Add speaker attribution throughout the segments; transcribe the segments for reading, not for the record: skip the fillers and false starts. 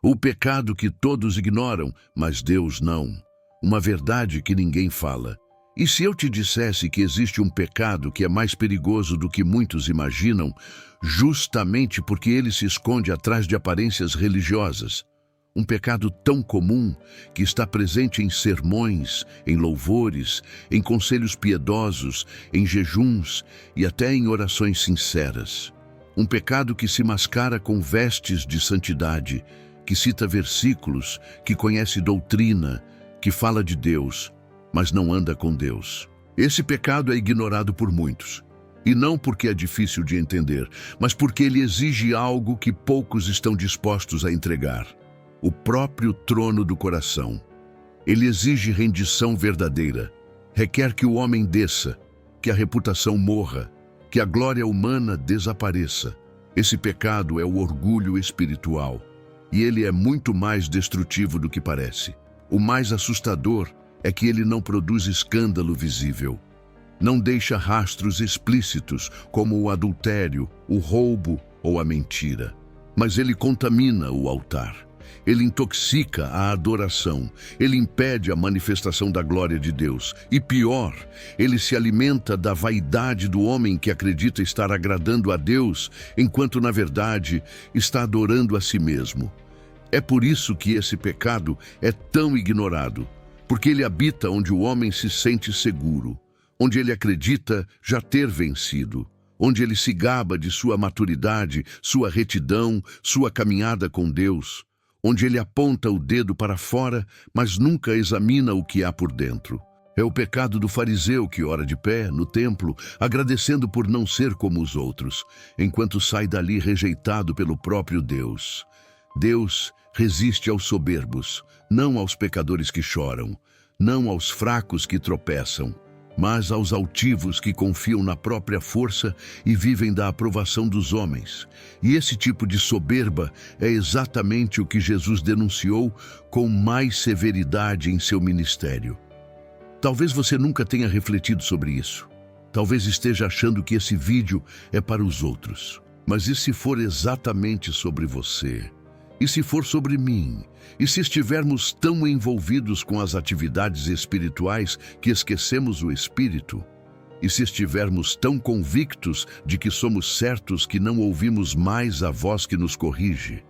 Speaker 1: O pecado que todos ignoram, mas Deus não. Uma verdade que ninguém fala. E se eu te dissesse que existe um pecado que é mais perigoso do que muitos imaginam, justamente porque ele se esconde atrás de aparências religiosas? Um pecado tão comum que está presente em sermões, em louvores, em conselhos piedosos, em jejuns e até em orações sinceras. Um pecado que se mascara com vestes de santidade, que cita versículos, que conhece doutrina, que fala de Deus, mas não anda com Deus. Esse pecado é ignorado por muitos. E não porque é difícil de entender, mas porque ele exige algo que poucos estão dispostos a entregar: o próprio trono do coração. Ele exige rendição verdadeira. Requer que o homem desça, que a reputação morra, que a glória humana desapareça. Esse pecado é o orgulho espiritual. E ele é muito mais destrutivo do que parece. O mais assustador é que ele não produz escândalo visível. Não deixa rastros explícitos, como o adultério, o roubo ou a mentira. Mas ele contamina o altar. Ele intoxica a adoração. Ele impede a manifestação da glória de Deus. E pior, ele se alimenta da vaidade do homem que acredita estar agradando a Deus, enquanto, na verdade, está adorando a si mesmo. É por isso que esse pecado é tão ignorado, porque ele habita onde o homem se sente seguro, onde ele acredita já ter vencido, onde ele se gaba de sua maturidade, sua retidão, sua caminhada com Deus, onde ele aponta o dedo para fora, mas nunca examina o que há por dentro. É o pecado do fariseu que ora de pé no templo, agradecendo por não ser como os outros, enquanto sai dali rejeitado pelo próprio Deus. Deus resiste aos soberbos, não aos pecadores que choram, não aos fracos que tropeçam, mas aos altivos que confiam na própria força e vivem da aprovação dos homens. E esse tipo de soberba é exatamente o que Jesus denunciou com mais severidade em seu ministério. Talvez você nunca tenha refletido sobre isso. Talvez esteja achando que esse vídeo é para os outros. Mas e se for exatamente sobre você? E se for sobre mim? E se estivermos tão envolvidos com as atividades espirituais que esquecemos o Espírito? E se estivermos tão convictos de que somos certos que não ouvimos mais a voz que nos corrige?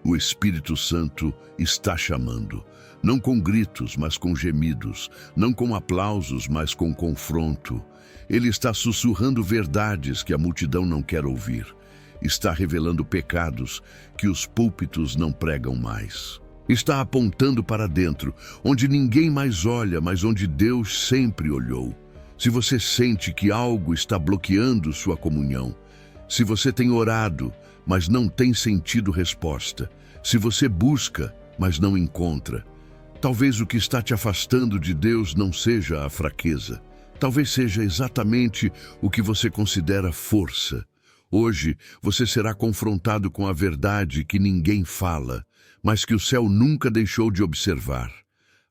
Speaker 1: O Espírito Santo está chamando, não com gritos, mas com gemidos, não com aplausos, mas com confronto. Ele está sussurrando verdades que a multidão não quer ouvir. Está revelando pecados que os púlpitos não pregam mais. Está apontando para dentro, onde ninguém mais olha, mas onde Deus sempre olhou. Se você sente que algo está bloqueando sua comunhão, se você tem orado, mas não tem sentido resposta, se você busca, mas não encontra, talvez o que está te afastando de Deus não seja a fraqueza. Talvez seja exatamente o que você considera força. Hoje, você será confrontado com a verdade que ninguém fala, mas que o céu nunca deixou de observar.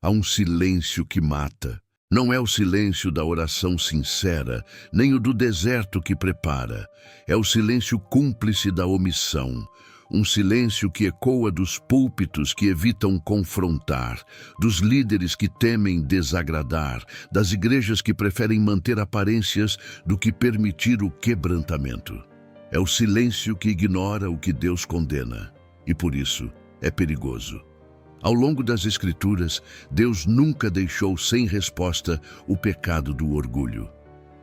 Speaker 1: Há um silêncio que mata. Não é o silêncio da oração sincera, nem o do deserto que prepara. É o silêncio cúmplice da omissão. Um silêncio que ecoa dos púlpitos que evitam confrontar, dos líderes que temem desagradar, das igrejas que preferem manter aparências do que permitir o quebrantamento. É o silêncio que ignora o que Deus condena, e por isso é perigoso. Ao longo das Escrituras, Deus nunca deixou sem resposta o pecado do orgulho.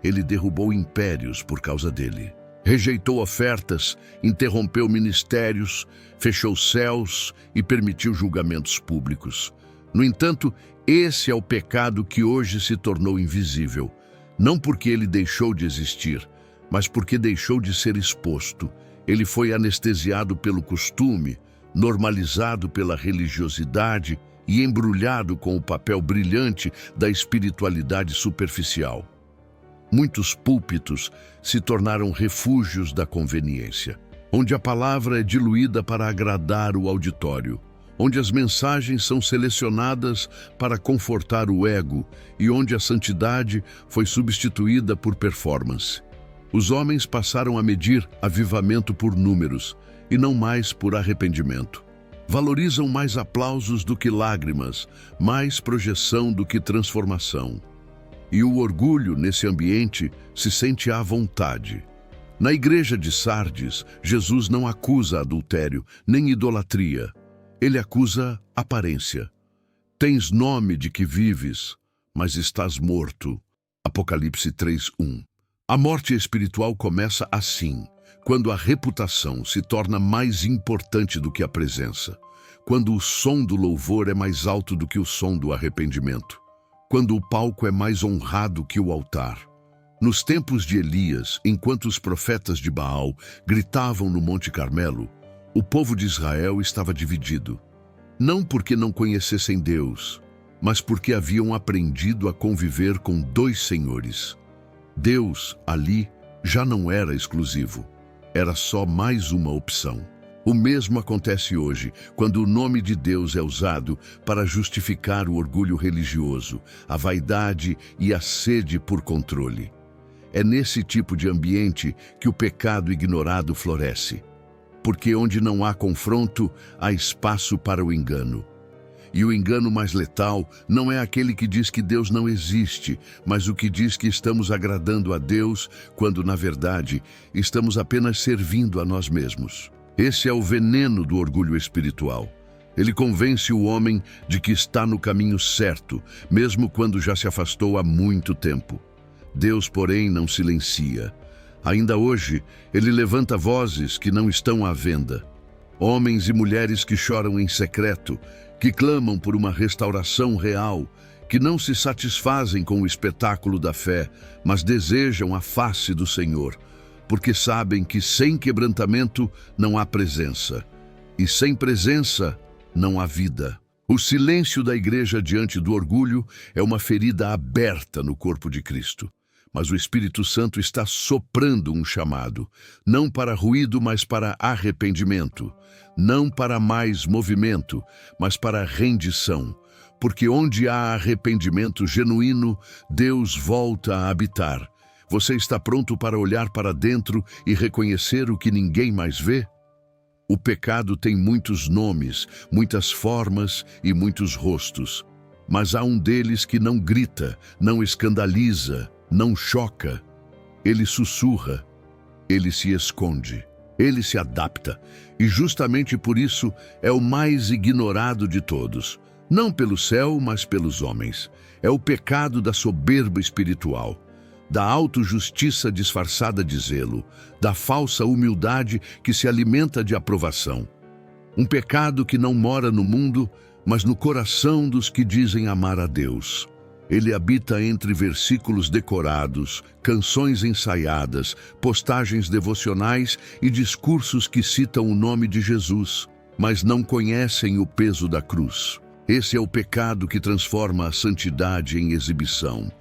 Speaker 1: Ele derrubou impérios por causa dele. Rejeitou ofertas, interrompeu ministérios, fechou céus e permitiu julgamentos públicos. No entanto, esse é o pecado que hoje se tornou invisível, não porque ele deixou de existir, mas porque deixou de ser exposto. Ele foi anestesiado pelo costume, normalizado pela religiosidade e embrulhado com o papel brilhante da espiritualidade superficial. Muitos púlpitos se tornaram refúgios da conveniência, onde a palavra é diluída para agradar o auditório, onde as mensagens são selecionadas para confortar o ego e onde a santidade foi substituída por performance. Os homens passaram a medir avivamento por números e não mais por arrependimento. Valorizam mais aplausos do que lágrimas, mais projeção do que transformação. E o orgulho, nesse ambiente, se sente à vontade. Na igreja de Sardes, Jesus não acusa adultério, nem idolatria. Ele acusa aparência. Tens nome de que vives, mas estás morto. Apocalipse 3:1. A morte espiritual começa assim, quando a reputação se torna mais importante do que a presença, quando o som do louvor é mais alto do que o som do arrependimento, quando o palco é mais honrado que o altar. Nos tempos de Elias, enquanto os profetas de Baal gritavam no Monte Carmelo, o povo de Israel estava dividido, não porque não conhecessem Deus, mas porque haviam aprendido a conviver com dois senhores. Deus, ali, já não era exclusivo. Era só mais uma opção. O mesmo acontece hoje, quando o nome de Deus é usado para justificar o orgulho religioso, a vaidade e a sede por controle. É nesse tipo de ambiente que o pecado ignorado floresce. Porque onde não há confronto, há espaço para o engano. E o engano mais letal não é aquele que diz que Deus não existe, mas o que diz que estamos agradando a Deus, quando, na verdade, estamos apenas servindo a nós mesmos. Esse é o veneno do orgulho espiritual. Ele convence o homem de que está no caminho certo, mesmo quando já se afastou há muito tempo. Deus, porém, não silencia. Ainda hoje, ele levanta vozes que não estão à venda. Homens e mulheres que choram em secreto, que clamam por uma restauração real, que não se satisfazem com o espetáculo da fé, mas desejam a face do Senhor, porque sabem que sem quebrantamento não há presença, e sem presença não há vida. O silêncio da igreja diante do orgulho é uma ferida aberta no corpo de Cristo. Mas o Espírito Santo está soprando um chamado, não para ruído, mas para arrependimento, não para mais movimento, mas para rendição, porque onde há arrependimento genuíno, Deus volta a habitar. Você está pronto para olhar para dentro e reconhecer o que ninguém mais vê? O pecado tem muitos nomes, muitas formas e muitos rostos, mas há um deles que não grita, não escandaliza, não choca. Ele sussurra, ele se esconde, ele se adapta, e justamente por isso é o mais ignorado de todos, não pelo céu, mas pelos homens. É o pecado da soberba espiritual, da autojustiça disfarçada de zelo, da falsa humildade que se alimenta de aprovação. Um pecado que não mora no mundo, mas no coração dos que dizem amar a Deus. Ele habita entre versículos decorados, canções ensaiadas, postagens devocionais e discursos que citam o nome de Jesus, mas não conhecem o peso da cruz. Esse é o pecado que transforma a santidade em exibição,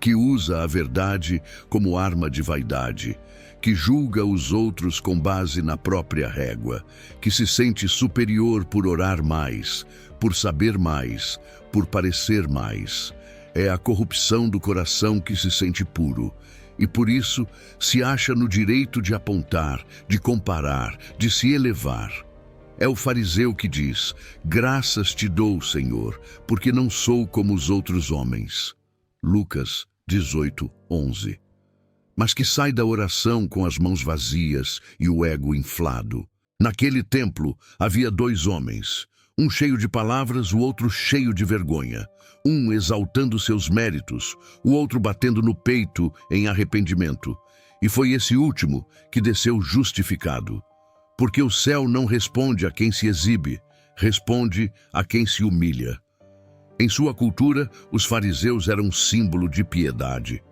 Speaker 1: que usa a verdade como arma de vaidade, que julga os outros com base na própria régua, que se sente superior por orar mais, por saber mais, por parecer mais. É a corrupção do coração que se sente puro, e por isso se acha no direito de apontar, de comparar, de se elevar. É o fariseu que diz: graças te dou, Senhor, porque não sou como os outros homens. Lucas 18:11. Mas que sai da oração com as mãos vazias e o ego inflado. Naquele templo havia dois homens, um cheio de palavras, o outro cheio de vergonha. Um exaltando seus méritos, o outro batendo no peito em arrependimento. E foi esse último que desceu justificado. Porque o céu não responde a quem se exibe, responde a quem se humilha. Em sua cultura, os fariseus eram símbolo de piedade.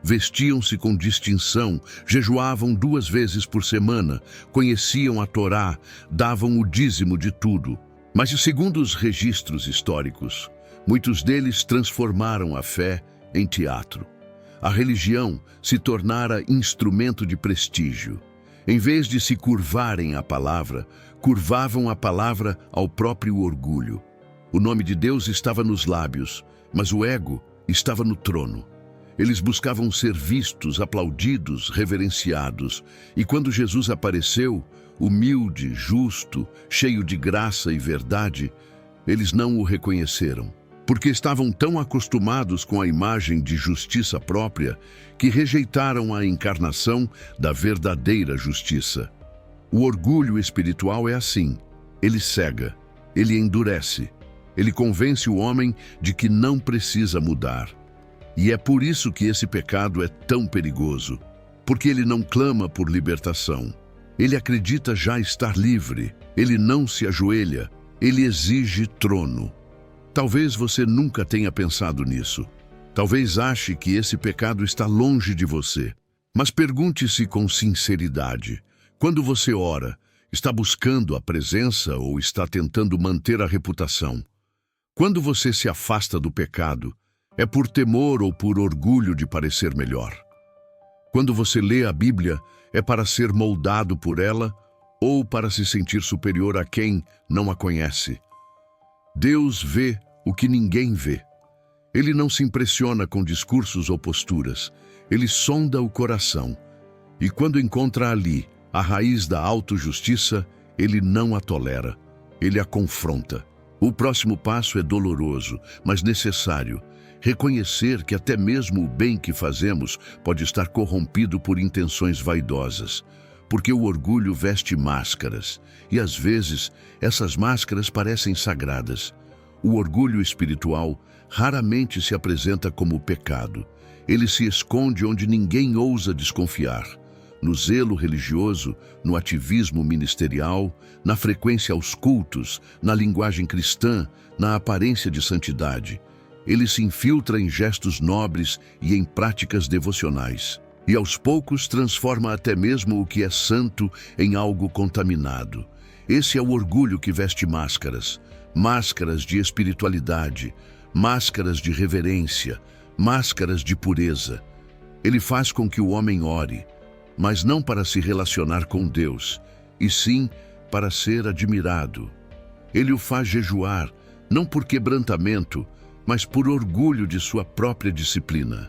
Speaker 1: Vestiam-se com distinção, jejuavam 2 vezes por semana, conheciam a Torá, davam o dízimo de tudo. Mas, segundo os registros históricos, muitos deles transformaram a fé em teatro. A religião se tornara instrumento de prestígio. Em vez de se curvarem à palavra, curvavam a palavra ao próprio orgulho. O nome de Deus estava nos lábios, mas o ego estava no trono. Eles buscavam ser vistos, aplaudidos, reverenciados. E quando Jesus apareceu, humilde, justo, cheio de graça e verdade, eles não o reconheceram, porque estavam tão acostumados com a imagem de justiça própria que rejeitaram a encarnação da verdadeira justiça. O orgulho espiritual é assim. Ele cega, ele endurece, ele convence o homem de que não precisa mudar. E é por isso que esse pecado é tão perigoso, porque ele não clama por libertação. Ele acredita já estar livre, ele não se ajoelha, ele exige trono. Talvez você nunca tenha pensado nisso. Talvez ache que esse pecado está longe de você. Mas pergunte-se com sinceridade: quando você ora, está buscando a presença ou está tentando manter a reputação? Quando você se afasta do pecado, é por temor ou por orgulho de parecer melhor? Quando você lê a Bíblia, é para ser moldado por ela ou para se sentir superior a quem não a conhece? Deus vê o que ninguém vê. Ele não se impressiona com discursos ou posturas. Ele sonda o coração. E quando encontra ali a raiz da autojustiça, ele não a tolera. Ele a confronta. O próximo passo é doloroso, mas necessário. Reconhecer que até mesmo o bem que fazemos pode estar corrompido por intenções vaidosas. Porque o orgulho veste máscaras, e às vezes essas máscaras parecem sagradas. O orgulho espiritual raramente se apresenta como pecado. Ele se esconde onde ninguém ousa desconfiar. No zelo religioso, no ativismo ministerial, na frequência aos cultos, na linguagem cristã, na aparência de santidade. Ele se infiltra em gestos nobres e em práticas devocionais. E aos poucos transforma até mesmo o que é santo em algo contaminado. Esse é o orgulho que veste máscaras. Máscaras de espiritualidade, máscaras de reverência, máscaras de pureza. Ele faz com que o homem ore, mas não para se relacionar com Deus, e sim para ser admirado. Ele o faz jejuar, não por quebrantamento, mas por orgulho de sua própria disciplina.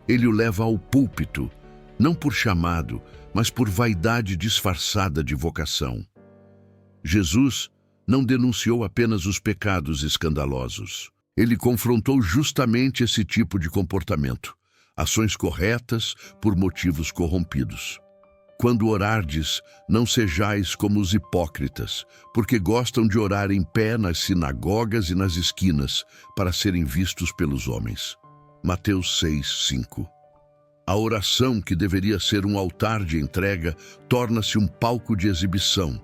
Speaker 1: Ele o leva ao púlpito, não por chamado, mas por vaidade disfarçada de vocação. Jesus não denunciou apenas os pecados escandalosos. Ele confrontou justamente esse tipo de comportamento, ações corretas por motivos corrompidos. Quando orardes, não sejais como os hipócritas, porque gostam de orar em pé nas sinagogas e nas esquinas, para serem vistos pelos homens. Mateus 6:5. A oração, que deveria ser um altar de entrega, torna-se um palco de exibição.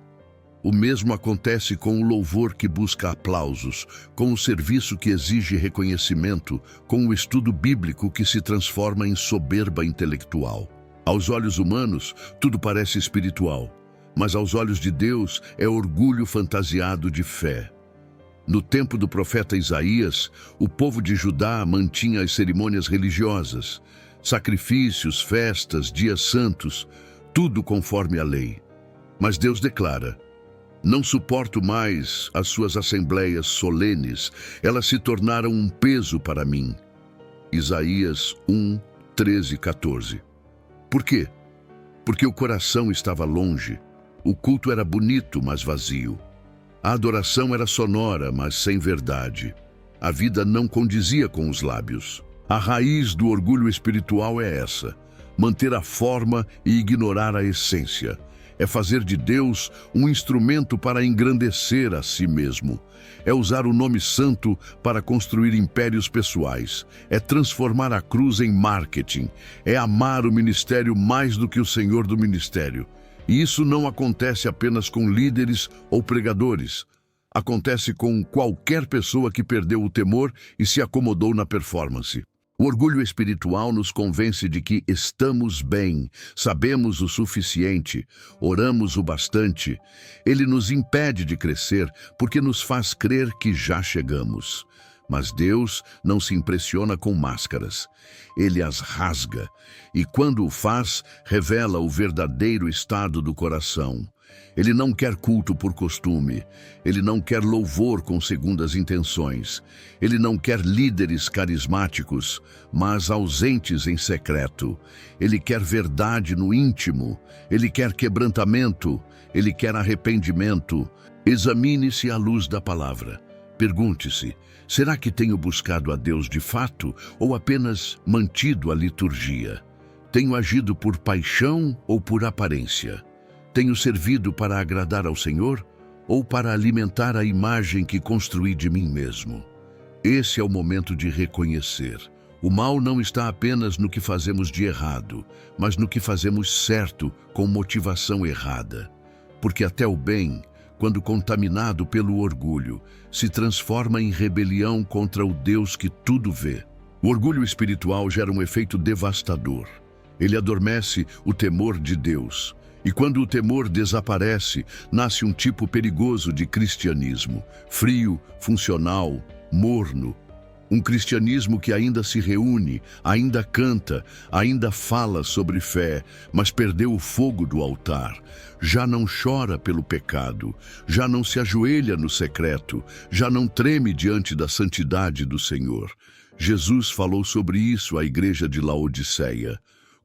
Speaker 1: O mesmo acontece com o louvor que busca aplausos, com o serviço que exige reconhecimento, com o estudo bíblico que se transforma em soberba intelectual. Aos olhos humanos, tudo parece espiritual, mas aos olhos de Deus é orgulho fantasiado de fé. No tempo do profeta Isaías, o povo de Judá mantinha as cerimônias religiosas, sacrifícios, festas, dias santos, tudo conforme a lei. Mas Deus declara: não suporto mais as suas assembleias solenes, elas se tornaram um peso para mim. Isaías 1, 13, 14. Por quê? Porque o coração estava longe, o culto era bonito, mas vazio. A adoração era sonora, mas sem verdade. A vida não condizia com os lábios. A raiz do orgulho espiritual é essa: manter a forma e ignorar a essência. É fazer de Deus um instrumento para engrandecer a si mesmo. É usar o nome santo para construir impérios pessoais. É transformar a cruz em marketing. É amar o ministério mais do que o Senhor do ministério. E isso não acontece apenas com líderes ou pregadores. Acontece com qualquer pessoa que perdeu o temor e se acomodou na performance. O orgulho espiritual nos convence de que estamos bem, sabemos o suficiente, oramos o bastante. Ele nos impede de crescer porque nos faz crer que já chegamos. Mas Deus não se impressiona com máscaras. Ele as rasga e, quando o faz, revela o verdadeiro estado do coração. Ele não quer culto por costume. Ele não quer louvor com segundas intenções. Ele não quer líderes carismáticos, mas ausentes em secreto. Ele quer verdade no íntimo. Ele quer quebrantamento. Ele quer arrependimento. Examine-se à luz da palavra. Pergunte-se: será que tenho buscado a Deus de fato ou apenas mantido a liturgia? Tenho agido por paixão ou por aparência? Tenho servido para agradar ao Senhor ou para alimentar a imagem que construí de mim mesmo? Esse é o momento de reconhecer. O mal não está apenas no que fazemos de errado, mas no que fazemos certo com motivação errada. Porque até o bem, quando contaminado pelo orgulho, se transforma em rebelião contra o Deus que tudo vê. O orgulho espiritual gera um efeito devastador. Ele adormece o temor de Deus. E quando o temor desaparece, nasce um tipo perigoso de cristianismo, frio, funcional, morno. Um cristianismo que ainda se reúne, ainda canta, ainda fala sobre fé, mas perdeu o fogo do altar. Já não chora pelo pecado, já não se ajoelha no secreto, já não treme diante da santidade do Senhor. Jesus falou sobre isso à igreja de Laodiceia.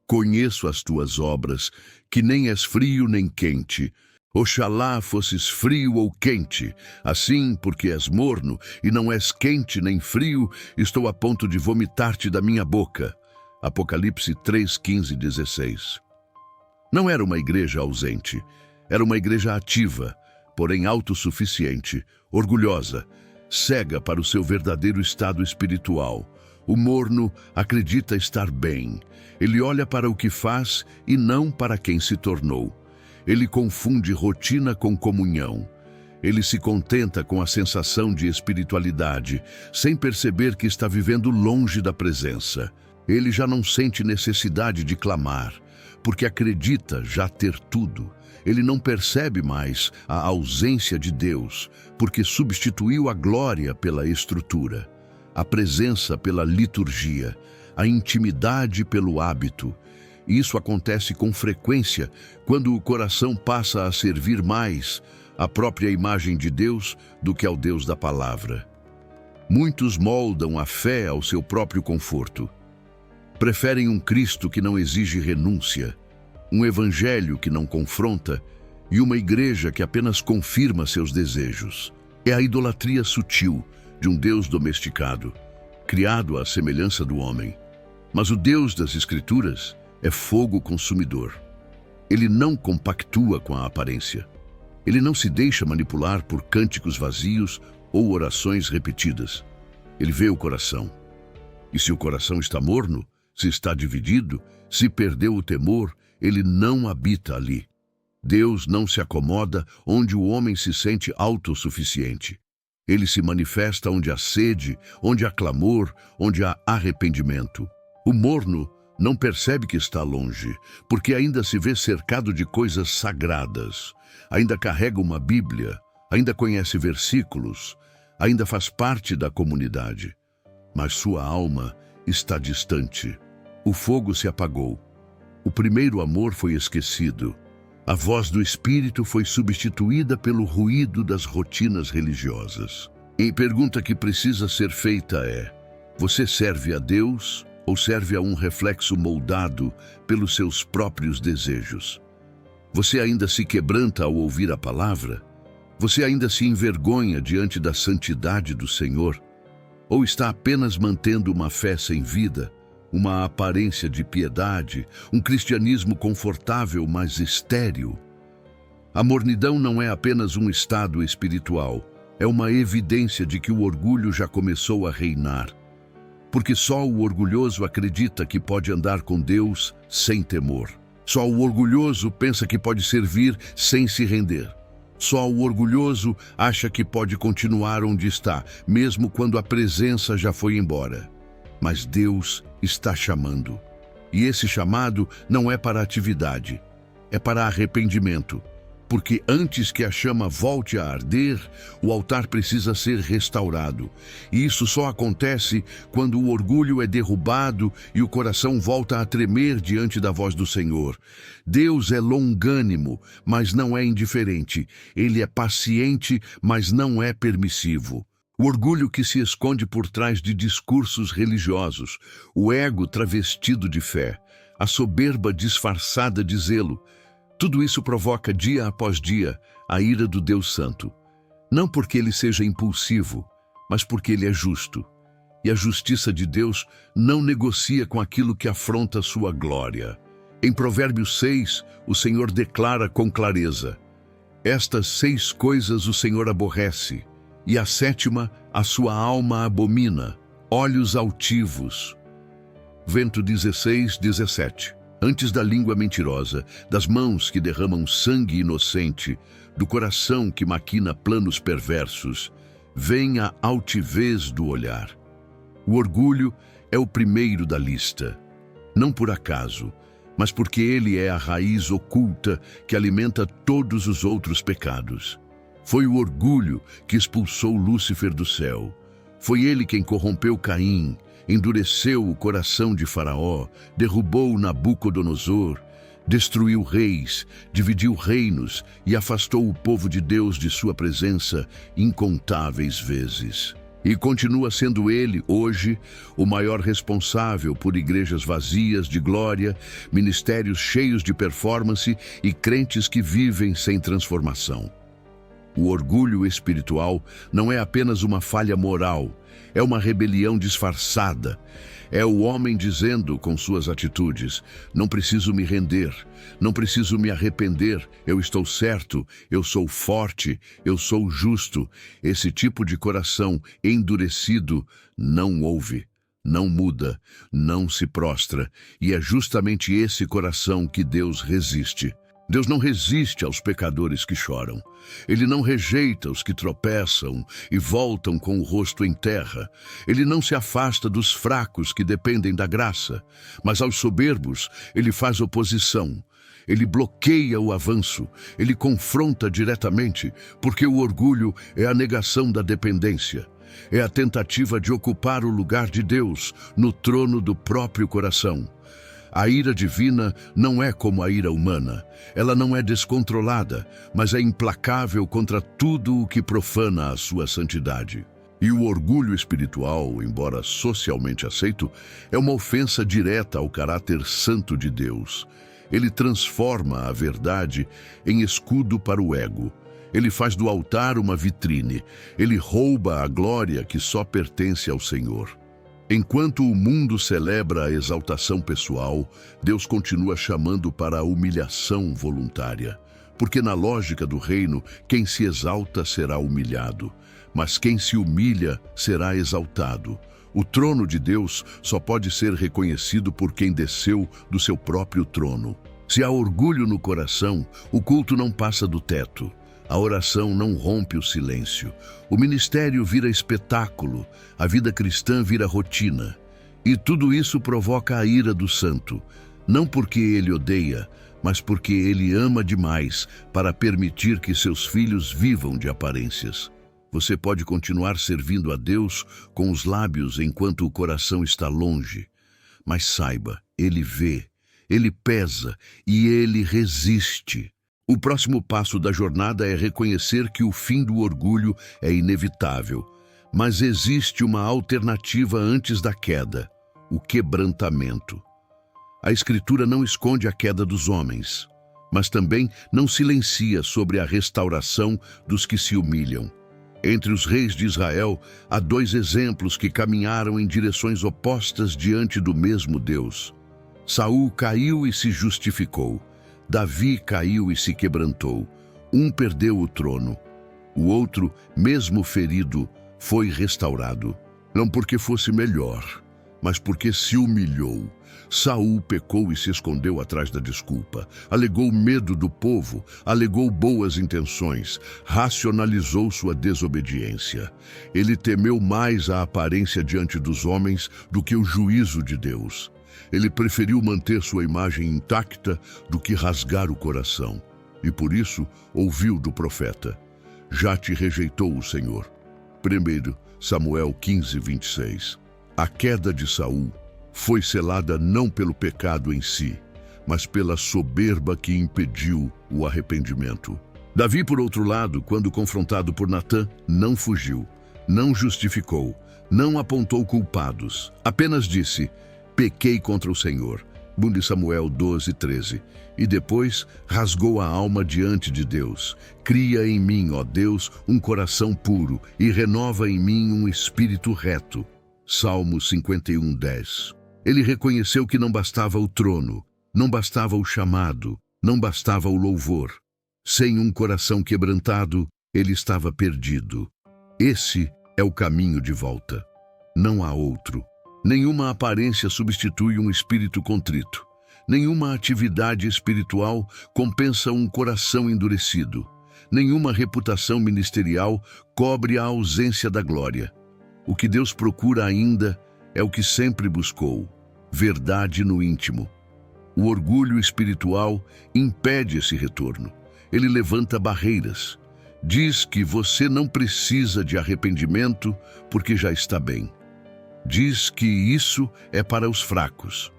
Speaker 1: Conheço as tuas obras, que nem és frio nem quente. Oxalá fosses frio ou quente. Assim, porque és morno e não és quente nem frio, estou a ponto de vomitar-te da minha boca. Apocalipse 3, 15 e 16. Não era uma igreja ausente, era uma igreja ativa, porém autossuficiente, orgulhosa, cega para o seu verdadeiro estado espiritual. O morno acredita estar bem. Ele olha para o que faz e não para quem se tornou. Ele confunde rotina com comunhão. Ele se contenta com a sensação de espiritualidade, sem perceber que está vivendo longe da presença. Ele já não sente necessidade de clamar, porque acredita já ter tudo. Ele não percebe mais a ausência de Deus, porque substituiu a glória pela estrutura, a presença pela liturgia, a intimidade pelo hábito. Isso acontece com frequência quando o coração passa a servir mais a própria imagem de Deus do que ao Deus da palavra. Muitos moldam a fé ao seu próprio conforto. Preferem um Cristo que não exige renúncia, um evangelho que não confronta e uma igreja que apenas confirma seus desejos. É a idolatria sutil de um Deus domesticado, criado à semelhança do homem. Mas o Deus das Escrituras é fogo consumidor. Ele não compactua com a aparência. Ele não se deixa manipular por cânticos vazios ou orações repetidas. Ele vê o coração. E se o coração está morno, se está dividido, se perdeu o temor, ele não habita ali. Deus não se acomoda onde o homem se sente autossuficiente. Ele se manifesta onde há sede, onde há clamor, onde há arrependimento. O morno não percebe que está longe, porque ainda se vê cercado de coisas sagradas. Ainda carrega uma Bíblia, ainda conhece versículos, ainda faz parte da comunidade. Mas sua alma está distante. O fogo se apagou. O primeiro amor foi esquecido. A voz do Espírito foi substituída pelo ruído das rotinas religiosas. E a pergunta que precisa ser feita é: você serve a Deus ou serve a um reflexo moldado pelos seus próprios desejos? Você ainda se quebranta ao ouvir a palavra? Você ainda se envergonha diante da santidade do Senhor? Ou está apenas mantendo uma fé sem vida, uma aparência de piedade, um cristianismo confortável, mas estéril? A mornidão não é apenas um estado espiritual, é uma evidência de que o orgulho já começou a reinar. Porque só o orgulhoso acredita que pode andar com Deus sem temor. Só o orgulhoso pensa que pode servir sem se render. Só o orgulhoso acha que pode continuar onde está, mesmo quando a presença já foi embora. Mas Deus está chamando. E esse chamado não é para atividade, é para arrependimento. Porque antes que a chama volte a arder, o altar precisa ser restaurado. E isso só acontece quando o orgulho é derrubado e o coração volta a tremer diante da voz do Senhor. Deus é longânimo, mas não é indiferente. Ele é paciente, mas não é permissivo. O orgulho que se esconde por trás de discursos religiosos, o ego travestido de fé, a soberba disfarçada de zelo, tudo isso provoca dia após dia a ira do Deus Santo. Não porque ele seja impulsivo, mas porque ele é justo. E a justiça de Deus não negocia com aquilo que afronta sua glória. Em Provérbios 6, o Senhor declara com clareza: estas 6 coisas o Senhor aborrece, e a 7ª a sua alma abomina: olhos altivos. Vento 16, 17. Antes da língua mentirosa, das mãos que derramam sangue inocente, do coração que maquina planos perversos, vem a altivez do olhar. O orgulho é o primeiro da lista, não por acaso, mas porque ele é a raiz oculta que alimenta todos os outros pecados. Foi o orgulho que expulsou Lúcifer do céu. Foi ele quem corrompeu Caim, endureceu o coração de Faraó, derrubou Nabucodonosor, destruiu reis, dividiu reinos e afastou o povo de Deus de sua presença incontáveis vezes. E continua sendo ele, hoje, o maior responsável por igrejas vazias de glória, ministérios cheios de performance e crentes que vivem sem transformação. O orgulho espiritual não é apenas uma falha moral, é uma rebelião disfarçada. É o homem dizendo com suas atitudes: não preciso me render, não preciso me arrepender, eu estou certo, eu sou forte, eu sou justo. Esse tipo de coração endurecido não ouve, não muda, não se prostra, e é justamente esse coração que Deus resiste. Deus não resiste aos pecadores que choram. Ele não rejeita os que tropeçam e voltam com o rosto em terra. Ele não se afasta dos fracos que dependem da graça, mas aos soberbos ele faz oposição. Ele bloqueia o avanço, ele confronta diretamente, porque o orgulho é a negação da dependência. É a tentativa de ocupar o lugar de Deus no trono do próprio coração. A ira divina não é como a ira humana. Ela não é descontrolada, mas é implacável contra tudo o que profana a sua santidade. E o orgulho espiritual, embora socialmente aceito, é uma ofensa direta ao caráter santo de Deus. Ele transforma a verdade em escudo para o ego. Ele faz do altar uma vitrine. Ele rouba a glória que só pertence ao Senhor. Enquanto o mundo celebra a exaltação pessoal, Deus continua chamando para a humilhação voluntária. Porque na lógica do reino, quem se exalta será humilhado, mas quem se humilha será exaltado. O trono de Deus só pode ser reconhecido por quem desceu do seu próprio trono. Se há orgulho no coração, o culto não passa do teto. A oração não rompe o silêncio. O ministério vira espetáculo. A vida cristã vira rotina. E tudo isso provoca a ira do santo. Não porque ele odeia, mas porque ele ama demais para permitir que seus filhos vivam de aparências. Você pode continuar servindo a Deus com os lábios enquanto o coração está longe. Mas saiba, ele vê, ele pesa e ele resiste. O próximo passo da jornada é reconhecer que o fim do orgulho é inevitável, mas existe uma alternativa antes da queda: o quebrantamento. A Escritura não esconde a queda dos homens, mas também não silencia sobre a restauração dos que se humilham. Entre os reis de Israel, há 2 exemplos que caminharam em direções opostas diante do mesmo Deus. Saul caiu e se justificou. Davi caiu e se quebrantou. Um perdeu o trono. O outro, mesmo ferido, foi restaurado. Não porque fosse melhor, mas porque se humilhou. Saul pecou e se escondeu atrás da desculpa. Alegou medo do povo, alegou boas intenções, racionalizou sua desobediência. Ele temeu mais a aparência diante dos homens do que o juízo de Deus. Ele preferiu manter sua imagem intacta do que rasgar o coração. e por isso ouviu do profeta: já te rejeitou o Senhor. 1 Samuel 15, 26. A queda de Saul foi selada não pelo pecado em si, mas pela soberba que impediu o arrependimento. Davi, por outro lado, quando confrontado por Natã, não fugiu, não justificou, não apontou culpados. Apenas disse: pequei contra o Senhor. 2 Samuel 12, 13. E depois rasgou a alma diante de Deus. Cria em mim, ó Deus, um coração puro e renova em mim um espírito reto. Salmo 51, 10. Ele reconheceu que não bastava o trono, não bastava o chamado, não bastava o louvor. Sem um coração quebrantado, ele estava perdido. Esse é o caminho de volta. Não há outro. Nenhuma aparência substitui um espírito contrito. Nenhuma atividade espiritual compensa um coração endurecido. Nenhuma reputação ministerial cobre a ausência da glória. O que Deus procura ainda é o que sempre buscou: verdade no íntimo. O orgulho espiritual impede esse retorno. Ele levanta barreiras. Diz que você não precisa de arrependimento porque já está bem. Diz que isso é para os fracos.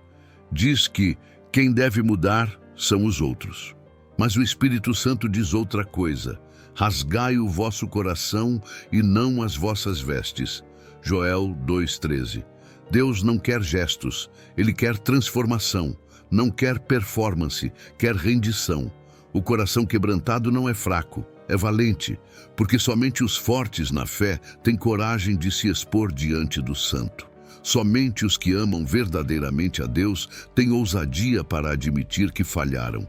Speaker 1: Diz que quem deve mudar são os outros. Mas o Espírito Santo diz outra coisa: rasgai o vosso coração e não as vossas vestes. Joel 2,13. Deus não quer gestos, Ele quer transformação, não quer performance, quer rendição. O coração quebrantado não é fraco, é valente, porque somente os fortes na fé têm coragem de se expor diante do Santo. Somente os que amam verdadeiramente a Deus têm ousadia para admitir que falharam,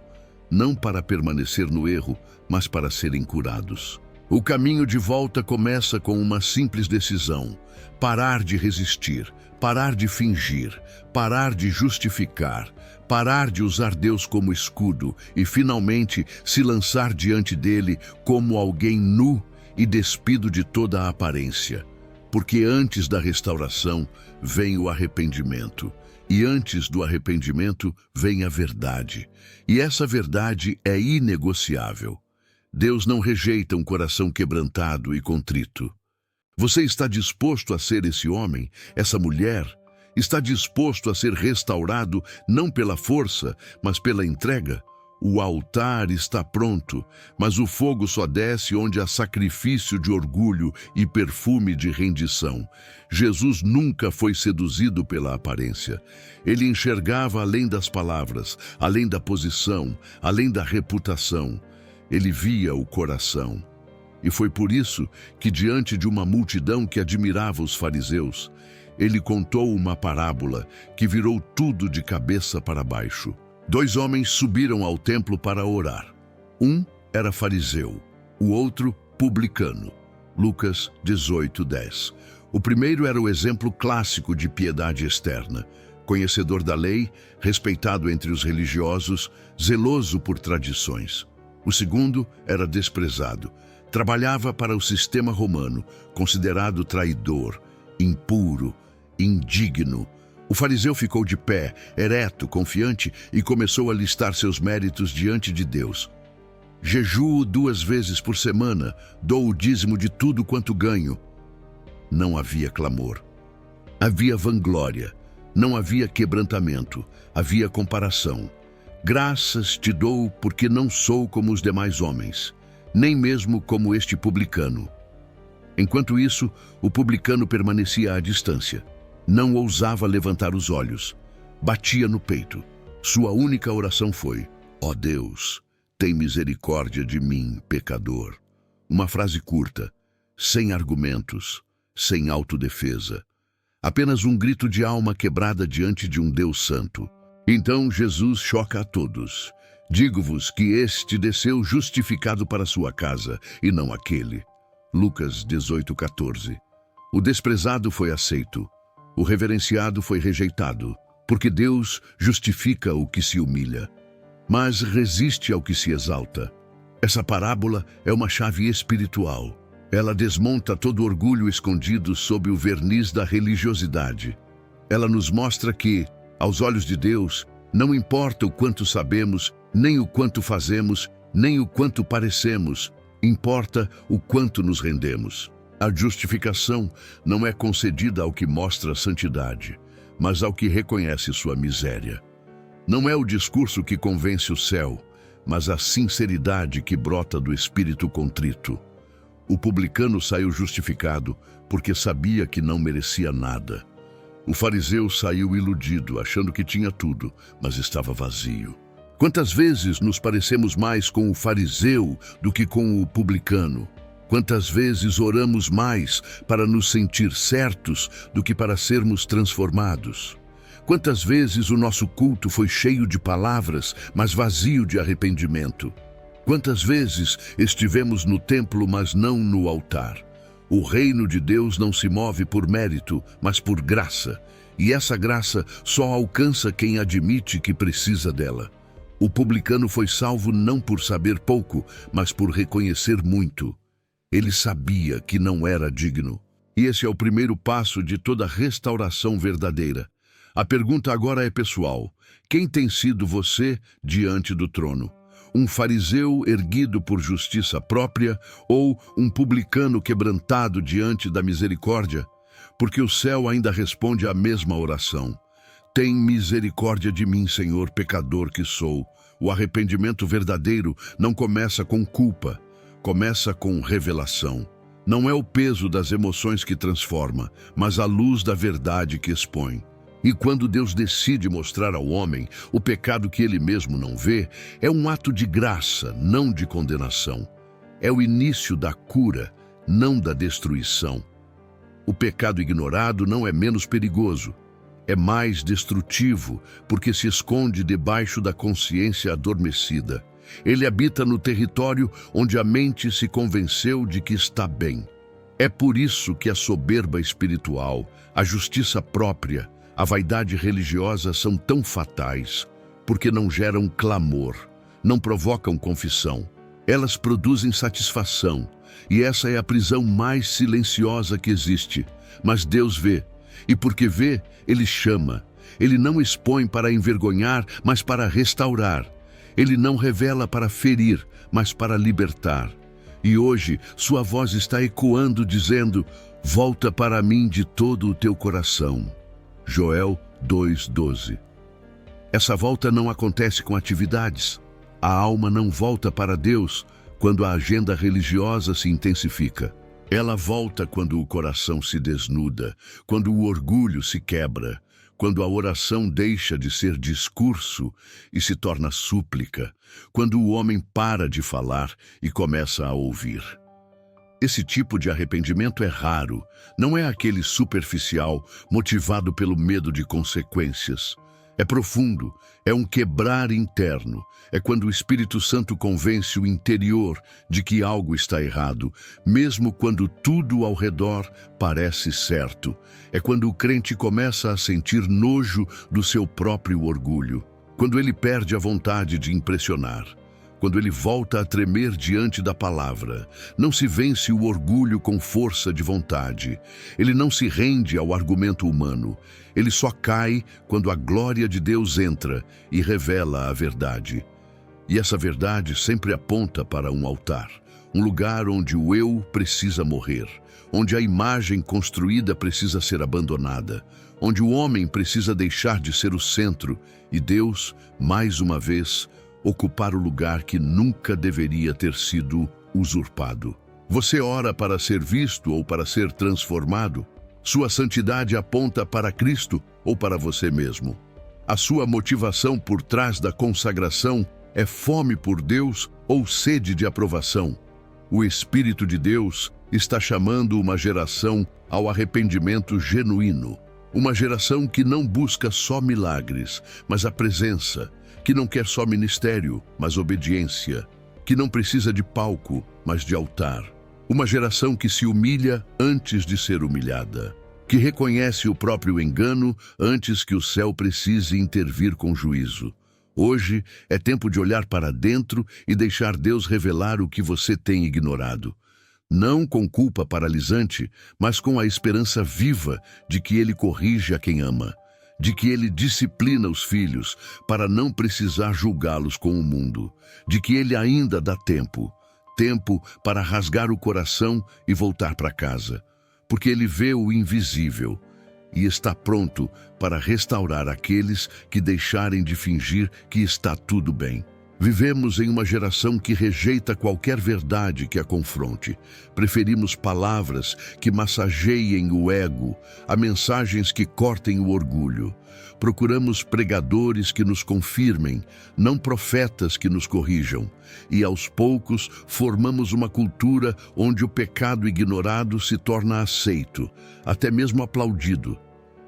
Speaker 1: não para permanecer no erro, mas para serem curados. O caminho de volta começa com uma simples decisão: parar de resistir, parar de fingir, parar de justificar, parar de usar Deus como escudo e, finalmente, se lançar diante dele como alguém nu e despido de toda a aparência. Porque antes da restauração vem o arrependimento, e antes do arrependimento vem a verdade. E essa verdade é inegociável. Deus não rejeita um coração quebrantado e contrito. Você está disposto a ser esse homem, essa mulher? Está disposto a ser restaurado não pela força, mas pela entrega? O altar está pronto, mas o fogo só desce onde há sacrifício de orgulho e perfume de rendição. Jesus nunca foi seduzido pela aparência. Ele enxergava além das palavras, além da posição, além da reputação. Ele via o coração. E foi por isso que, diante de uma multidão que admirava os fariseus, ele contou uma parábola que virou tudo de cabeça para baixo. 2 homens subiram ao templo para orar. Um era fariseu, o outro publicano. Lucas 18:10. O primeiro era o exemplo clássico de piedade externa. Conhecedor da lei, respeitado entre os religiosos, zeloso por tradições. O segundo era desprezado. Trabalhava para o sistema romano, considerado traidor, impuro, indigno. O fariseu ficou de pé, ereto, confiante, e começou a listar seus méritos diante de Deus. Jejuo 2 vezes por semana, dou o dízimo de tudo quanto ganho. Não havia clamor. Havia vanglória. Não havia quebrantamento. Havia comparação. Graças te dou porque não sou como os demais homens, nem mesmo como este publicano. Enquanto isso, o publicano permanecia à distância. Não ousava levantar os olhos. Batia no peito. Sua única oração foi: ó Deus, tem misericórdia de mim, pecador. Uma frase curta, sem argumentos, sem autodefesa. Apenas um grito de alma quebrada diante de um Deus santo. Então Jesus choca a todos. Digo-vos que este desceu justificado para sua casa, e não aquele. Lucas 18:14. O desprezado foi aceito. O reverenciado foi rejeitado, porque Deus justifica o que se humilha, mas resiste ao que se exalta. Essa parábola é uma chave espiritual. Ela desmonta todo orgulho escondido sob o verniz da religiosidade. Ela nos mostra que, aos olhos de Deus, não importa o quanto sabemos, nem o quanto fazemos, nem o quanto parecemos, importa o quanto nos rendemos. A justificação não é concedida ao que mostra santidade, mas ao que reconhece sua miséria. Não é o discurso que convence o céu, mas a sinceridade que brota do espírito contrito. O publicano saiu justificado porque sabia que não merecia nada. O fariseu saiu iludido, achando que tinha tudo, mas estava vazio. Quantas vezes nos parecemos mais com o fariseu do que com o publicano? Quantas vezes oramos mais para nos sentir certos do que para sermos transformados? Quantas vezes o nosso culto foi cheio de palavras, mas vazio de arrependimento? Quantas vezes estivemos no templo, mas não no altar? O reino de Deus não se move por mérito, mas por graça. E essa graça só alcança quem admite que precisa dela. O publicano foi salvo não por saber pouco, mas por reconhecer muito. Ele sabia que não era digno. E esse é o primeiro passo de toda restauração verdadeira. A pergunta agora é pessoal. Quem tem sido você diante do trono? Um fariseu erguido por justiça própria ou um publicano quebrantado diante da misericórdia? Porque o céu ainda responde à mesma oração. Tem misericórdia de mim, Senhor, pecador que sou. O arrependimento verdadeiro não começa com culpa, começa com revelação. Não é o peso das emoções que transforma, mas a luz da verdade que expõe. E quando Deus decide mostrar ao homem o pecado que ele mesmo não vê, é um ato de graça, não de condenação. É o início da cura, não da destruição. O pecado ignorado não é menos perigoso. É mais destrutivo, porque se esconde debaixo da consciência adormecida. Ele habita no território onde a mente se convenceu de que está bem. É por isso que a soberba espiritual, a justiça própria, a vaidade religiosa são tão fatais, porque não geram clamor, não provocam confissão. Elas produzem satisfação, e essa é a prisão mais silenciosa que existe. Mas Deus vê, e porque vê, Ele chama. Ele não expõe para envergonhar, mas para restaurar. Ele não revela para ferir, mas para libertar. E hoje, sua voz está ecoando, dizendo: volta para mim de todo o teu coração. Joel 2:12. Essa volta não acontece com atividades. A alma não volta para Deus quando a agenda religiosa se intensifica. Ela volta quando o coração se desnuda, quando o orgulho se quebra, quando a oração deixa de ser discurso e se torna súplica, quando o homem para de falar e começa a ouvir. Esse tipo de arrependimento é raro, não é aquele superficial, motivado pelo medo de consequências. É profundo, é um quebrar interno, é quando o Espírito Santo convence o interior de que algo está errado, mesmo quando tudo ao redor parece certo. É quando o crente começa a sentir nojo do seu próprio orgulho, quando ele perde a vontade de impressionar. Quando ele volta a tremer diante da palavra, não se vence o orgulho com força de vontade. Ele não se rende ao argumento humano. Ele só cai quando a glória de Deus entra e revela a verdade. E essa verdade sempre aponta para um altar, um lugar onde o eu precisa morrer, onde a imagem construída precisa ser abandonada, onde o homem precisa deixar de ser o centro e Deus, mais uma vez, ocupar o lugar que nunca deveria ter sido usurpado. Você ora para ser visto ou para ser transformado? Sua santidade aponta para Cristo ou para você mesmo? A sua motivação por trás da consagração é fome por Deus ou sede de aprovação? O Espírito de Deus está chamando uma geração ao arrependimento genuíno. Uma geração que não busca só milagres, mas a presença, que não quer só ministério, mas obediência, que não precisa de palco, mas de altar. Uma geração que se humilha antes de ser humilhada, que reconhece o próprio engano antes que o céu precise intervir com juízo. Hoje é tempo de olhar para dentro e deixar Deus revelar o que você tem ignorado. Não com culpa paralisante, mas com a esperança viva de que Ele corrige a quem ama, de que ele disciplina os filhos para não precisar julgá-los com o mundo, de que ele ainda dá tempo para rasgar o coração e voltar para casa, porque ele vê o invisível e está pronto para restaurar aqueles que deixarem de fingir que está tudo bem. Vivemos em uma geração que rejeita qualquer verdade que a confronte. Preferimos palavras que massageiem o ego a mensagens que cortem o orgulho. Procuramos pregadores que nos confirmem, não profetas que nos corrijam. E aos poucos formamos uma cultura onde o pecado ignorado se torna aceito, até mesmo aplaudido.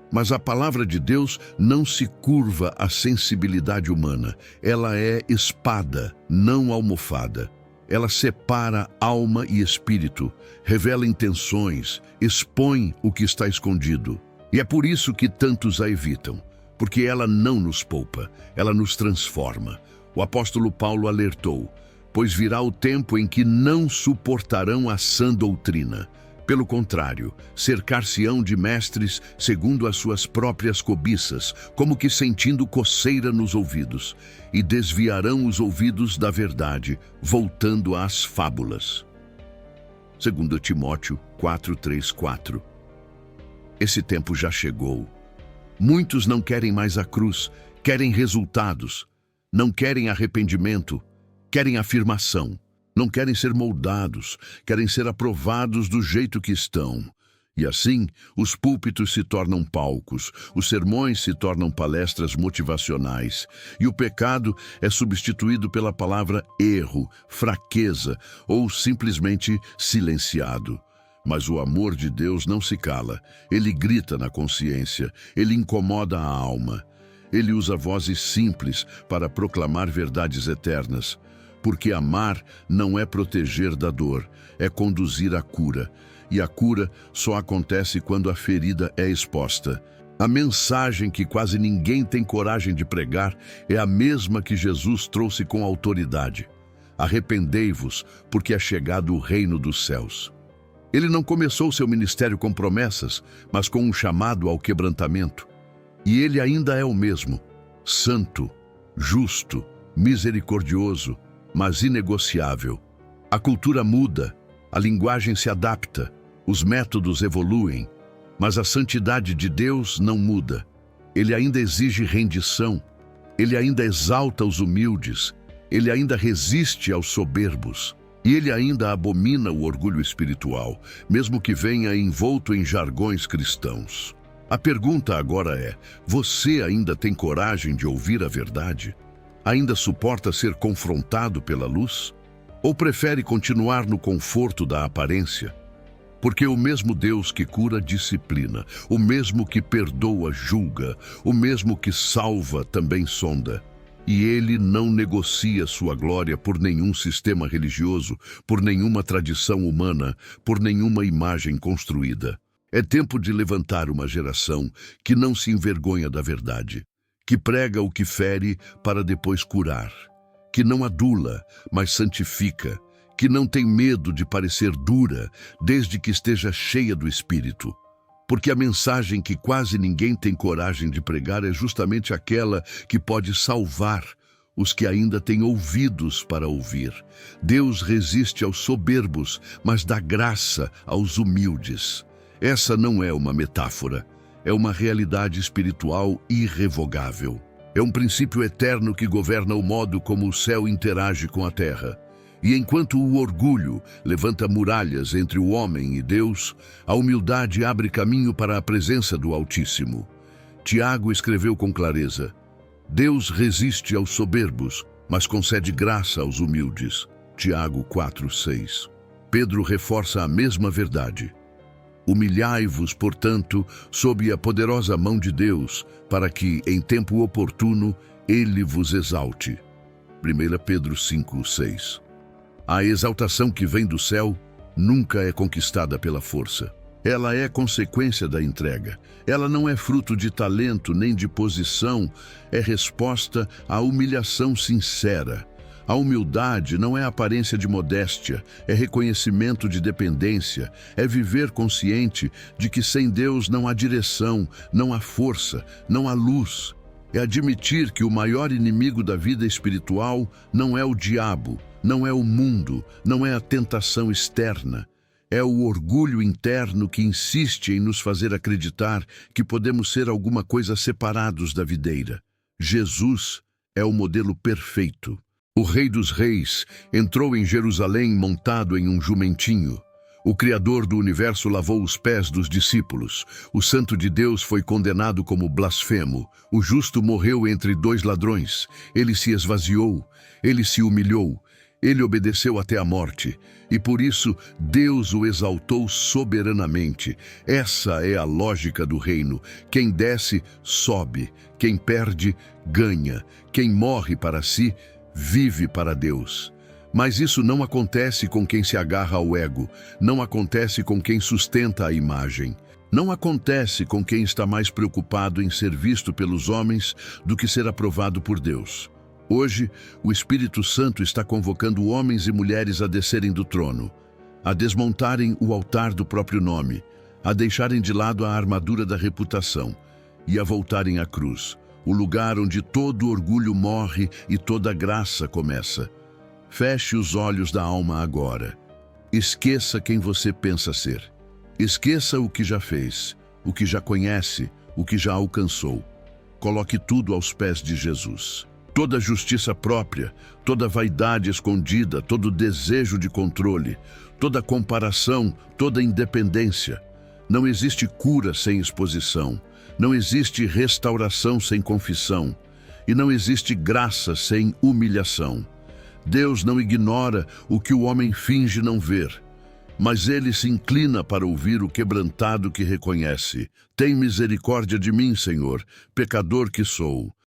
Speaker 1: Mas a palavra de Deus não se curva à sensibilidade humana. Ela é espada, não almofada. Ela separa alma e espírito, revela intenções, expõe o que está escondido. E é por isso que tantos a evitam, porque ela não nos poupa, ela nos transforma. O apóstolo Paulo alertou: pois virá o tempo em que não suportarão a sã doutrina. Pelo contrário, cercar-se-ão de mestres segundo as suas próprias cobiças, como que sentindo coceira nos ouvidos, e desviarão os ouvidos da verdade, voltando às fábulas. 2 Timóteo 4:3-4. Esse tempo já chegou. Muitos não querem mais a cruz, querem resultados, não querem arrependimento, querem afirmação. Não querem ser moldados, querem ser aprovados do jeito que estão. E assim, os púlpitos se tornam palcos, os sermões se tornam palestras motivacionais, e o pecado é substituído pela palavra erro, fraqueza ou simplesmente silenciado. Mas o amor de Deus não se cala, ele grita na consciência, ele incomoda a alma. Ele usa vozes simples para proclamar verdades eternas. Porque amar não é proteger da dor, é conduzir à cura. E a cura só acontece quando a ferida é exposta. A mensagem que quase ninguém tem coragem de pregar é a mesma que Jesus trouxe com autoridade. Arrependei-vos, porque é chegado o reino dos céus. Ele não começou seu ministério com promessas, mas com um chamado ao quebrantamento. E ele ainda é o mesmo: santo, justo, misericordioso, mas inegociável. A cultura muda, a linguagem se adapta, os métodos evoluem, mas a santidade de Deus não muda. Ele ainda exige rendição, ele ainda exalta os humildes, ele ainda resiste aos soberbos, e ele ainda abomina o orgulho espiritual, mesmo que venha envolto em jargões cristãos. A pergunta agora é: você ainda tem coragem de ouvir a verdade? Ainda suporta ser confrontado pela luz? Ou prefere continuar no conforto da aparência? Porque o mesmo Deus que cura disciplina, o mesmo que perdoa julga, o mesmo que salva também sonda. E ele não negocia sua glória por nenhum sistema religioso, por nenhuma tradição humana, por nenhuma imagem construída. É tempo de levantar uma geração que não se envergonha da verdade, que prega o que fere para depois curar, que não adula, mas santifica, que não tem medo de parecer dura, desde que esteja cheia do Espírito. Porque a mensagem que quase ninguém tem coragem de pregar é justamente aquela que pode salvar os que ainda têm ouvidos para ouvir. Deus resiste aos soberbos, mas dá graça aos humildes. Essa não é uma metáfora. É uma realidade espiritual irrevogável. É um princípio eterno que governa o modo como o céu interage com a terra. E enquanto o orgulho levanta muralhas entre o homem e Deus, a humildade abre caminho para a presença do Altíssimo. Tiago escreveu com clareza: Deus resiste aos soberbos, mas concede graça aos humildes. Tiago 4:6. Pedro reforça a mesma verdade. Humilhai-vos, portanto, sob a poderosa mão de Deus, para que, em tempo oportuno, Ele vos exalte. 1 Pedro 5:6. A exaltação que vem do céu nunca é conquistada pela força. Ela é consequência da entrega. Ela não é fruto de talento nem de posição, é resposta à humilhação sincera, A humildade não é aparência de modéstia, é reconhecimento de dependência, é viver consciente de que sem Deus não há direção, não há força, não há luz. É admitir que o maior inimigo da vida espiritual não é o diabo, não é o mundo, não é a tentação externa. É o orgulho interno que insiste em nos fazer acreditar que podemos ser alguma coisa separados da videira. Jesus é o modelo perfeito. O Rei dos Reis entrou em Jerusalém montado em um jumentinho. O Criador do universo lavou os pés dos discípulos. O Santo de Deus foi condenado como blasfemo. O justo morreu entre dois ladrões. Ele se esvaziou. Ele se humilhou. Ele obedeceu até a morte. E por isso Deus o exaltou soberanamente. Essa é a lógica do reino. Quem desce, sobe. Quem perde, ganha. Quem morre para si, vive para Deus. Mas isso não acontece com quem se agarra ao ego, não acontece com quem sustenta a imagem, não acontece com quem está mais preocupado em ser visto pelos homens do que ser aprovado por Deus. Hoje, o Espírito Santo está convocando homens e mulheres a descerem do trono, a desmontarem o altar do próprio nome, a deixarem de lado a armadura da reputação e a voltarem à cruz, o lugar onde todo orgulho morre e toda graça começa. Feche os olhos da alma agora. Esqueça quem você pensa ser. Esqueça o que já fez, o que já conhece, o que já alcançou. Coloque tudo aos pés de Jesus. Toda justiça própria, toda vaidade escondida, todo desejo de controle, toda comparação, toda independência. Não existe cura sem exposição. Não existe restauração sem confissão. E não existe graça sem humilhação. Deus não ignora o que o homem finge não ver, mas ele se inclina para ouvir o quebrantado que reconhece. Tem misericórdia de mim, Senhor, pecador que sou.